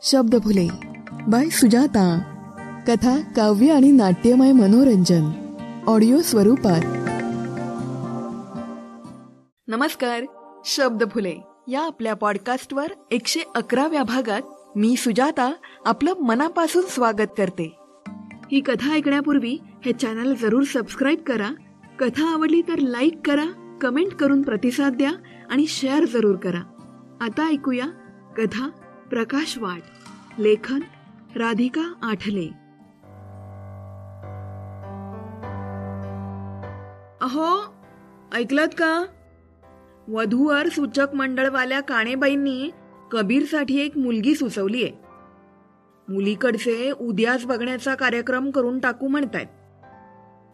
Shabdphule by Sujata. कथा, काव्य आणि नाट्यमय मनोरंजन ऑडिओ स्वरूपात. नमस्कार. शब्दफुले या आपल्या पॉडकास्टवर 111व्या भागात मी सुजाता आपलं मनापासून स्वागत करते. ही कथा ऐकण्यापूर्वी हे चॅनल जरूर सबस्क्राईब करा. कथा आवडली तर लाईक करा, कमेंट करून प्रतिसाद द्या आणि शेअर जरूर करा. आता ऐकूया कथा प्रकाश वाट. लेखन राधिका आठले. अहो, ऐकलत का? वधूवर सूचक मंडळवाल्या काणेबाईंनी कबीरसाठी एक मुलगी सुचवलीये. मुलीकडचे उद्याच बघण्याचा कार्यक्रम करून टाकू म्हणतायत.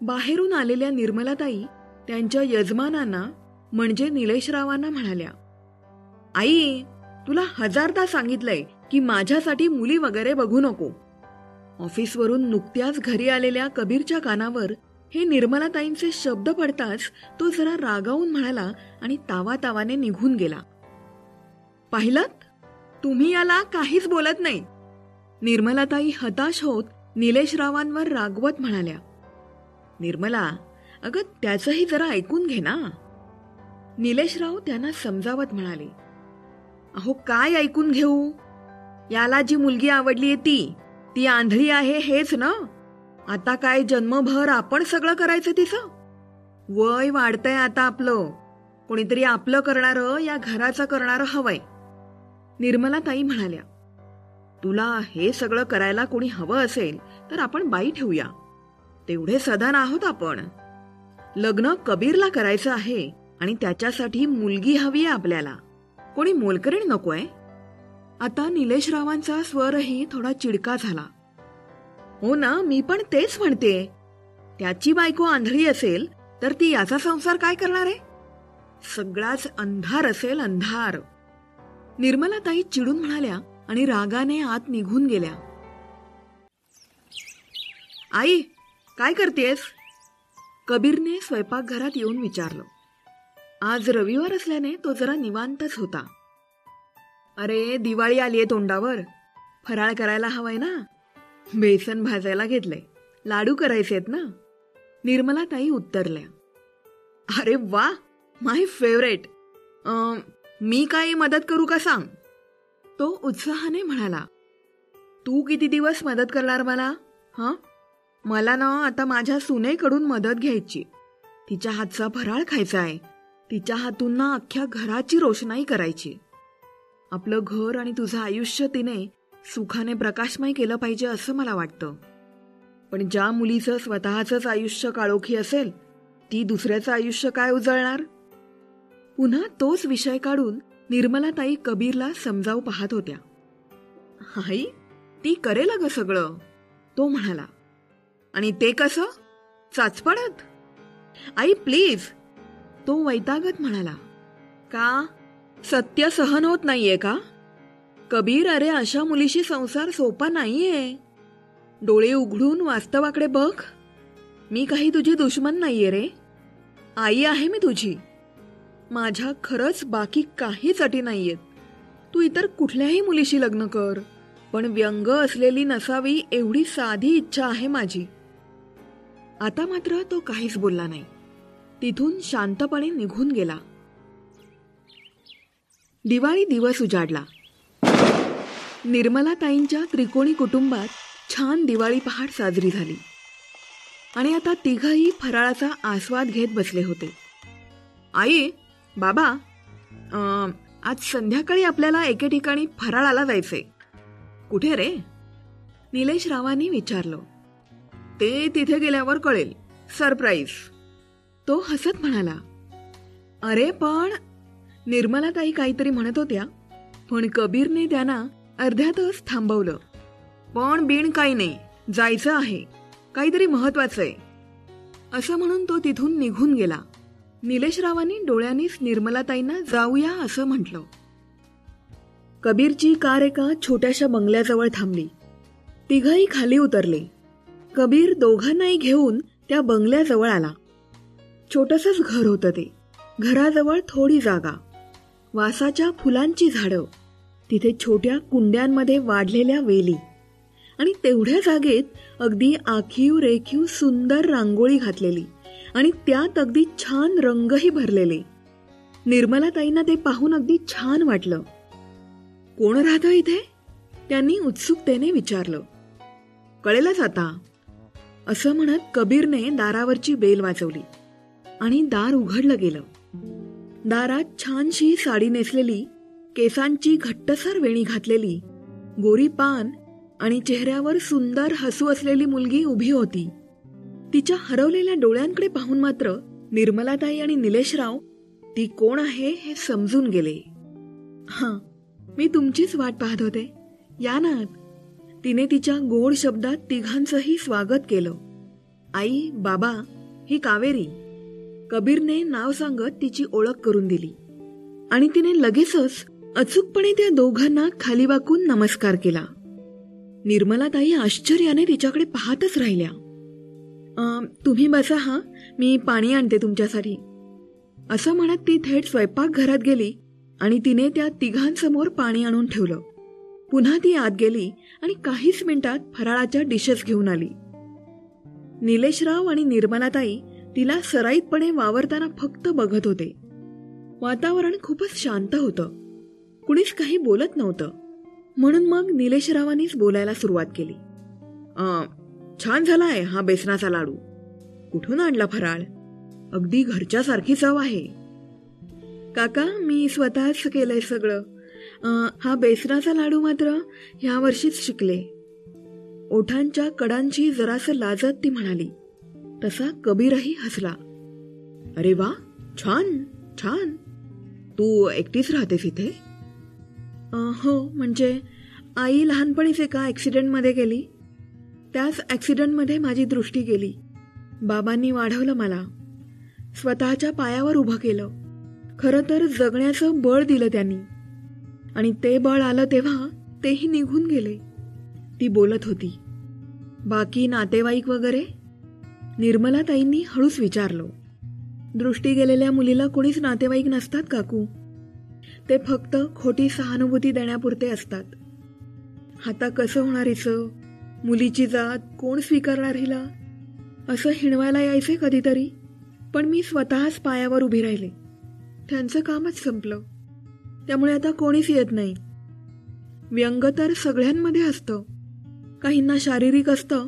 बाहेरून आलेल्या निर्मलाताई त्यांच्या यजमानांना म्हणजे निलेशरावांना म्हणाल्या, आई, तुला 1000दा सांगितलंय की माझ्यासाठी मुली वगैरे बघू नको. ऑफिसवरून नुकत्याच घरी आलेल्या कबीरच्या कानावर हे निर्मलाताईंचे शब्द पडताच तो जरा रागावून म्हणाला आणि तावातावाने निघून गेला. पाहिलत, तुम्ही याला काहीच बोलत नाही. निर्मलाताई हताश होत निलेशरावांवर रागवत म्हणाल्या. निर्मला, अगं त्याचंही जरा ऐकून घे ना. निलेशराव त्यांना समजावत म्हणाले, अहो काय ऐकून घेऊ? याला जी मुलगी आवडलीये ती आंधळी आहे हेच ना. आता काय जन्मभर आपण सगळं करायचं तिचं? वय वाढतंय आता आपलं. कोणीतरी आपलं करणारं या घराचं करणारं हवंय. निर्मलाताई म्हणाल्या, तुला हे सगळं करायला कोणी हवं असेल तर आपण बाई ठेवूया. तेवढे सधन आहोत आपण. लग्न कबीरला करायचं आहे आणि त्याच्यासाठी मुलगी हवी आहे आपल्याला. कोणी मोलकरीण नकोय. आता निलेशरावांचा स्वरही थोडा चिडका झाला. हो ना, मी पण तेच म्हणते. त्याची बायको आंधळी असेल तर ती याचा संसार काय करणार आहे? सगळाच अंधार असेल, अंधार. निर्मलाताई चिडून म्हणाल्या आणि रागाने आत निघून गेल्या. आई, काय करतेस? कबीरने स्वयंपाकघरात येऊन विचारलं. आज रविवार असल्याने तो जरा निवांतच होता. अरे, दिवाळी आलीये तोंडावर. फराळ करायला हवाय ना. बेसन भाजायला घेतलंय. लाडू करायचेत ना. निर्मलाताई उत्तरल्या. अरे वा, माय फेवरेट. मी काय मदत करू का सांग? तो उत्साहाने म्हणाला. तू किती दिवस मदत करणार मला? मला ना आता माझ्या सुनेकडून मदत घ्यायची. तिच्या हातचा फराळ खायचा आहे. तिच्या हातून ना अख्ख्या घराची रोषणाई करायची. आपलं घर आणि तुझं आयुष्य तिने सुखाने प्रकाशमय केलं पाहिजे असं मला वाटतं. पण ज्या मुलीचं स्वतःचंच आयुष्य काळोखी असेल ती दुसऱ्याचं आयुष्य काय उजळणार? पुन्हा तोच विषय काढून निर्मलाताई कबीरला समजावू पाहत होत्या. आई, ती करेल ग सगळं, तो म्हणाला. आणि ते कसं? चाचपडत? आई प्लीज, तो वैतागत म्हणाला. का? सत्य सहन होत नाहीये का? कबीर, अरे अशा मुलीशी संसार सोपा नाहीये. डोळे उघडून वास्तवाकडे बघ. मी काही तुझी दुश्मन नाहीये रे. आई आहे मी तुझी. माझ्या खरंच बाकी काहीच अटी नाहीयेत. तू इतर कुठल्याही मुलीशी लग्न कर, पण व्यंग असलेली नसावी एवढी साधी इच्छा आहे माझी. आता मात्र तो काहीच बोलला नाही. तिथून शांतपणे निघून गेला. दिवाळी दिवस उजाडला. निर्मलाताईंच्या त्रिकोणी कुटुंबात छान दिवाळी पहाट साजरी झाली आणि आता तिघही फराळाचा आस्वाद घेत बसले होते. आई, बाबा, आज संध्याकाळी आपल्याला एके ठिकाणी फराळाला जायचंय. कुठे रे? निलेशरावांनी विचारलं. ते तिथे गेल्यावर कळेल. सरप्राईज. तो हसत म्हणाला. अरे पण, निर्मलाताई काहीतरी म्हणत होत्या, पण कबीरने त्यांना अर्ध्यातच थांबवलं. पण बिन काही नाही, जायचं आहे, काहीतरी महत्वाचं आहे, असं म्हणून तो तिथून निघून गेला. निलेशरावांनी डोळ्यांनीच निर्मलाताईंना जाऊया असं म्हटलं. कबीरची कार एका छोट्याशा बंगल्याजवळ थांबली. तिघही खाली उतरले. कबीर दोघांनाही घेऊन त्या बंगल्याजवळ आला. छोटंसंच घर होतं ते. घराजवळ थोडी जागा, वासाच्या फुलांची झाडं, तिथे छोट्या कुंड्यांमध्ये वाढलेल्या वेली आणि तेवढ्या जागेत अगदी आखीव रेखीव सुंदर रांगोळी घातलेली आणि त्यात अगदी छान रंगही भरलेले. निर्मलाताईंना ते पाहून अगदी छान वाटलं. कोण राहतं इथे? त्यांनी उत्सुकतेने विचारलं. कळेलच आता, असं म्हणत कबीरने दारावरची बेल वाजवली आणि दार उघडलं गेलं. दारात छानशी साडी नेसलेली, केसांची घट्टसर वेणी घातलेली, गोरी पान आणि चेहऱ्यावर सुंदर हसू असलेली मुलगी उभी होती. तिच्या हरवलेल्या डोळ्यांकडे पाहून मात्र निर्मलाताई आणि निलेशराव ती कोण आहे हे समजून गेले. हां, मी तुमचीच वाट पाहत होते, या ना. तिने तिच्या गोड शब्दात तिघांचंही स्वागत केलं. आई, बाबा, ही कावेरी. कबीरने नाव सांगत तिची ओळख करून दिली आणि तिने लगेचच अचूकपणे त्या दोघांना खाली वाकून नमस्कार केला. निर्मलाताई आश्चर्याने तिच्याकडे पाहतच राहिल्या. तुम्ही बसा, हा, मी पाणी आणते तुमच्यासाठी, असं म्हणत ती थेट स्वयंपाकघरात गेली आणि तिने त्या तिघांसमोर पाणी आणून ठेवलं. पुन्हा ती आत गेली आणि काहीच मिनिटात फराळाच्या डिशेस घेऊन आली. निलेशराव आणि निर्मलाताई तिला सराईतपणे वावरताना फक्त बघत होते. वातावरण खूपच शांत होतं, कुणीच काही बोलत नव्हतं. म्हणून मग निलेशरावांनीच बोलायला सुरुवात केली. छान झालाय हा बेसनाचा लाडू. कुठून आणला फराळ? अगदी घरच्यासारखी चव आहे. काका, मी स्वतःच केलंय सगळं. हा बेसनाचा लाडू मात्र ह्या वर्षीच शिकले. ओठांच्या कडांची जरासं लाजत ती म्हणाली. तसा कबीरही हसला. अरे वा, छान छान. तू एकटीच राहतेस इथे? हो, म्हणजे आई लहानपणीच एका ॲक्सिडेंटमध्ये गेली. त्याच ॲक्सिडेंटमध्ये माझी दृष्टी गेली. बाबांनी वाढवलं मला, स्वतःच्या पायावर उभं केलं. खरं तर जगण्याचं बळ दिलं त्यांनी, आणि ते बळ आलं तेव्हा तेही निघून गेले. ती बोलत होती. बाकी नातेवाईक वगैरे? निर्मलाताईंनी हळूच विचारलं. दृष्टी गेलेल्या मुलीला कोणीच नातेवाईक नसतात काकू. ते फक्त खोटी सहानुभूती देण्यापुरते असतात. आता कसं होणार हिचं? मुलीची जात कोण स्वीकारणार हिला? असं हिणवायला यायचे कधीतरी, पण मी स्वतःच पायावर उभी राहिले. त्यांचं कामच संपलं. त्यामुळे आता कोणीच येत नाही. व्यंग तर सगळ्यांमध्ये असतं. काहींना शारीरिक असतं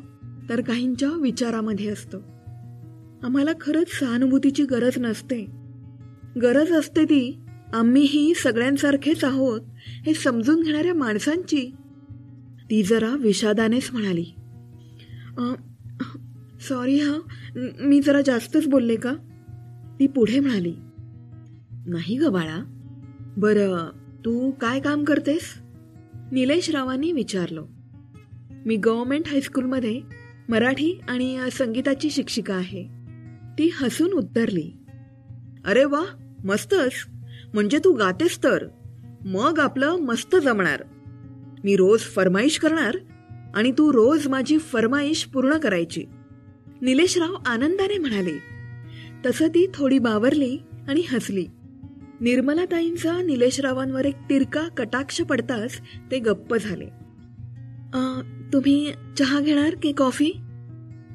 तर काहींच्या विचारामध्ये असतं. आम्हाला खरंच सहानुभूतीची गरज नसते. गरज असते ती आम्हीही सगळ्यांसारखेच आहोत हे समजून घेणाऱ्या माणसांची. ती जरा विषादानेच म्हणाली. सॉरी हा, मी जरा जास्तच बोलले का? ती पुढे म्हणाली. नाही ग बाळा. बरं, तू काय काम करतेस? निलेशरावांनी विचारलं. मी गव्हर्नमेंट हायस्कूलमध्ये मराठी आणि संगीताची शिक्षिका आहे. ती हसून उत्तरली. अरे वा, मस्तच. म्हणजे तू गातेस तर मग आपलं मस्त जमणार. मी रोज फरमाईश करणार आणि तू रोज माझी फरमाईश पूर्ण करायची. निलेशराव आनंदाने म्हणाले. तसं ती थोडी बावरली आणि हसली. निर्मलाताईंचा निलेशरावांवर एक तिरका कटाक्ष पडताच ते गप्प झाले. तुम्ही चहा घेणार की कॉफी?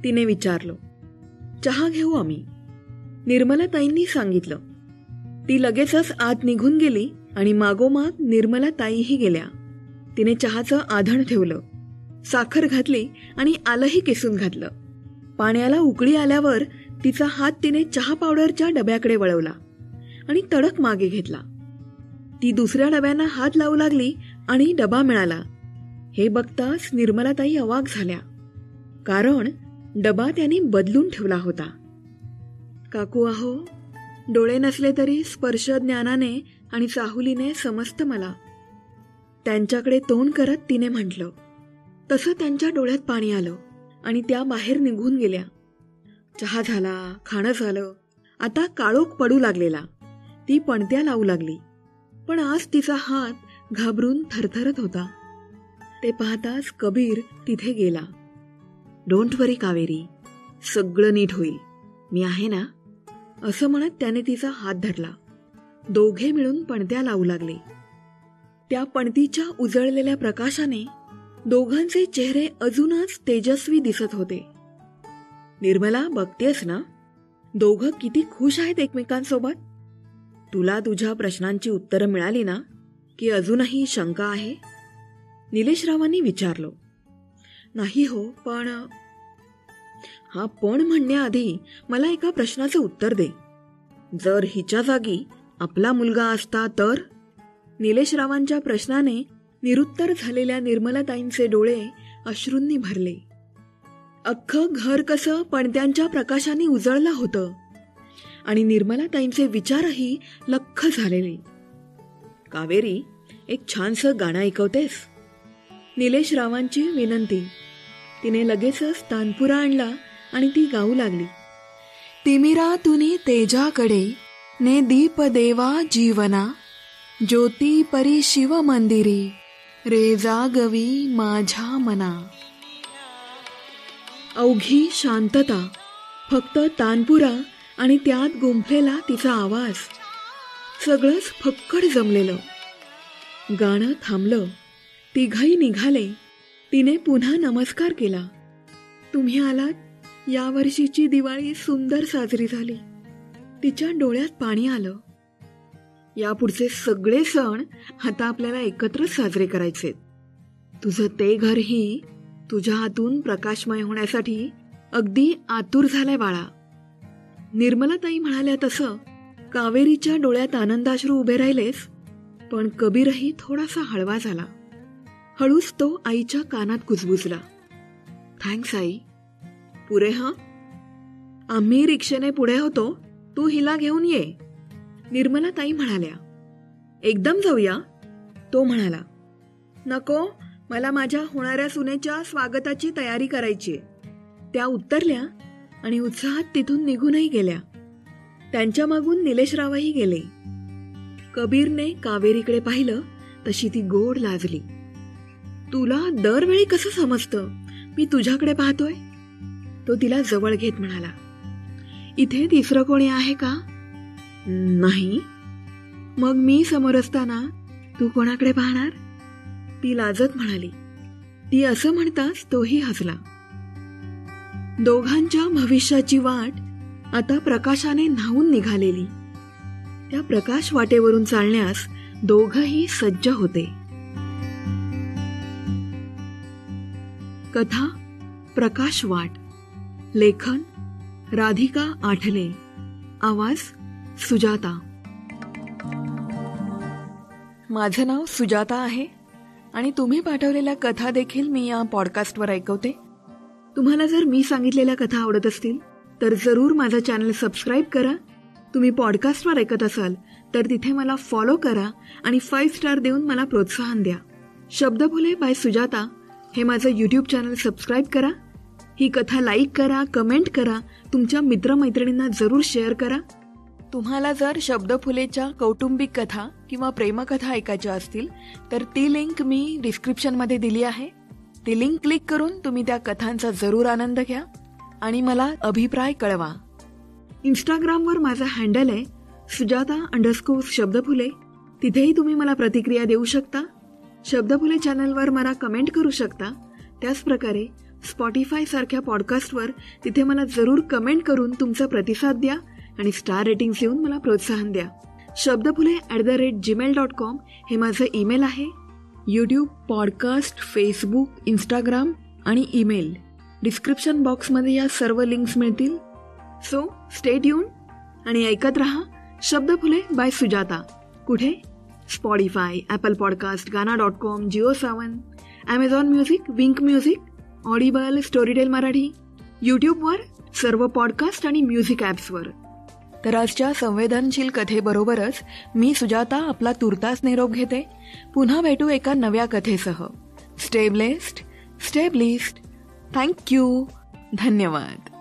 तिने विचारलं. चहा घेऊ आम्ही, निर्मलाताईंनी सांगितलं. ती लगेचच आत निघून गेली आणि मागोमाग निर्मलाताईही गेल्या. तिने चहाचं आधण ठेवलं, साखर घातली आणि आलंही किसून घातलं. पाण्याला उकळी आल्यावर तिचा हात तिने चहा पावडरच्या डब्याकडे वळवला आणि तडक मागे घेतला. ती दुसऱ्या डब्यांना हात लावू लागली आणि डबा मिळाला. हे बघताच निर्मलाताई अवाक झाल्या, कारण डबा त्यांनी बदलून ठेवला होता. काकू आहो, डोळे नसले तरी स्पर्श ज्ञानाने आणि चाहुलीने समजतं मला, त्यांच्याकडे तोंड करत तिने म्हटलं. तसं त्यांच्या डोळ्यात पाणी आलं आणि त्या बाहेर निघून गेल्या. चहा झाला, खाणं झालं. आता काळोख पडू लागलेला. ती पणत्या लावू लागली, पण आज तिचा हात घाबरून थरथरत होता. ते पाहताच कबीर तिथे गेला. डोंट वरी कावेरी, सगळं नीट होईल, मी आहे ना, असं म्हणत त्याने तिचा हात धरला. दोघे मिळून पणत्या लावू लागले. त्या पणतीच्या उजळलेल्या प्रकाशाने दोघांचे चेहरे अजूनच तेजस्वी दिसत होते. निर्मला, बघतेस ना, दोघं किती खुश आहेत एकमेकांसोबत. तुला तुझ्या प्रश्नांची उत्तरं मिळाली ना, की अजूनही शंका आहे? निलेशरावांनी विचारलं. नाही हो, पण... हा पण म्हणण्याआधी मला एका प्रश्नाचं उत्तर दे. जर हिच्या जागी आपला मुलगा असता तर? निलेशरावांच्या प्रश्नाने निरुत्तर झालेल्या निर्मलाताईंचे डोळे अश्रूंनी भरले. अख्खं घर कसं पणत्यांच्या प्रकाशाने उजळलं होतं आणि निर्मलाताईंचे विचारही लख्ख झालेले. कावेरी, एक छानसं गाणं ऐकवतेस? निलेशरावांची विनंती. तिने लगेचच तानपुरा आणला आणि ती गाऊ लागली. तिमिरा तुनी तेजाकडे ने दीप देवा जीवना, ज्योती परी शिव मंदिरी रे जागवी माझ्या मना. अवघी शांतता, फक्त तानपुरा आणि त्यात गुंफलेला तिचा आवाज. सगळंच फक्कड जमलेलं. गाणं थांबलं. तिघही निघाले. तिने पुन्हा नमस्कार केला. तुम्ही आलात. यावर्षीची दिवाळी सुंदर साजरी झाली. तिच्या डोळ्यात पाणी आलं. यापुढचे सगळे सण आता आपल्याला एकत्रच साजरे करायचे. तुझं ते घरही तुझ्या हातून प्रकाशमय होण्यासाठी अगदी आतुर झालंय बाळा. निर्मलाताई म्हणाल्या तसं कावेरीच्या डोळ्यात आनंदाश्रू उभे राहिलेच, पण कबीरही थोडासा हळवा झाला. हळूच तो आईच्या कानात कुजबुजला. थँक्स आई. पुरे हं? आम्ही रिक्षेने पुढे होतो, तू हिला घेऊन ये. निर्मलाताई म्हणाल्या. एकदम जाऊया? तो म्हणाला. नको, मला माझ्या होणाऱ्या सुनेच्या स्वागताची तयारी करायची. त्या उत्तरल्या आणि उत्साहात तिथून निघूनही गेल्या. त्यांच्या मागून निलेशरावही गेले. कबीरने कावेरीकडे पाहिलं तशी ती गोड लाजली. तुला दरवेळी कसं समजतं मी तुझ्याकडे पाहतोय? तो तिला जवळ घेत म्हणाला. इथे तिसरं कोणी आहे का? नाही. मग मी समोर असताना तू कोणाकडे पाहणार? ती लाजत म्हणाली. ती असं म्हणताच तोही हसला. दोघांच्या भविष्याची वाट आता प्रकाशाने न्हावून निघालेली. त्या प्रकाश वाटेवरून चालण्यास दोघंही सज्ज होते. कथा प्रकाश वाट. लेखन राधिका आठले. आवाज सुजाता. माझं नाव सुजाता आहे आणि तुम्ही पाठवलेल्या कथा देखील मी या पॉडकास्टवर ऐकवते. तुम्हाला जर मी सांगितलेल्या कथा आवडत असतील तर जरूर माझा चॅनल सबस्क्राईब करा. तुम्ही पॉडकास्टवर ऐकत असाल तर तिथे मला फॉलो करा आणि 5 स्टार देऊन मला प्रोत्साहन द्या. शब्दफुले बाय सुजाता हे माझं यूट्यूब चॅनल सबस्क्राईब करा. ही कथा लाईक करा, कमेंट करा, तुमच्या मित्रमैत्रिणींना जरूर शेअर करा. तुम्हाला जर शब्दफुलेच्या कौटुंबिक कथा किंवा प्रेमकथा ऐकायच्या असतील तर ती लिंक मी डिस्क्रिप्शनमध्ये दिली आहे. ती लिंक क्लिक करून तुम्ही त्या कथांचा जरूर आनंद घ्या आणि मला अभिप्राय कळवा. इंस्टाग्रामवर माझा हँडल आहे सुजाता_शब्दफुले. तिथेही तुम्ही मला प्रतिक्रिया देऊ शकता. शब्दफुले चॅनलवर मला कमेंट करू शकता. त्याचप्रकारे स्पॉटिफाय सारख्या पॉडकास्टवर तिथे मला जरूर कमेंट करून तुमचा प्रतिसाद द्या आणि स्टार रेटिंग्स देऊन मला प्रोत्साहन द्या. शब्दफुले@gmail.com हे माझं ईमेल आहे. यूट्यूब, पॉडकास्ट, फेसबुक, इंस्टाग्राम आणि ईमेल डिस्क्रिप्शन बॉक्समध्ये या सर्व लिंक्स मिळतील. सो स्टे ट्यून आणि ऐकत रहा शब्दफुले बाय सुजाता. कुठे? स्पॉटिफाय, ॲपल पॉडकास्ट, गाना.com, जिओ7, Amazon music, Wink music, Audible, Storytel Marathi, यूट्यूबवर, सर्व पॉडकास्ट आणि म्युझिक ॲप्सवर. तर आजच्या संवेदनशील कथेबरोबरच मी सुजाता आपला तुर्तास निरोप घेते. पुन्हा भेटू एका नव्या कथेसह. Stay blessed, stay blessed. Thank you. धन्यवाद.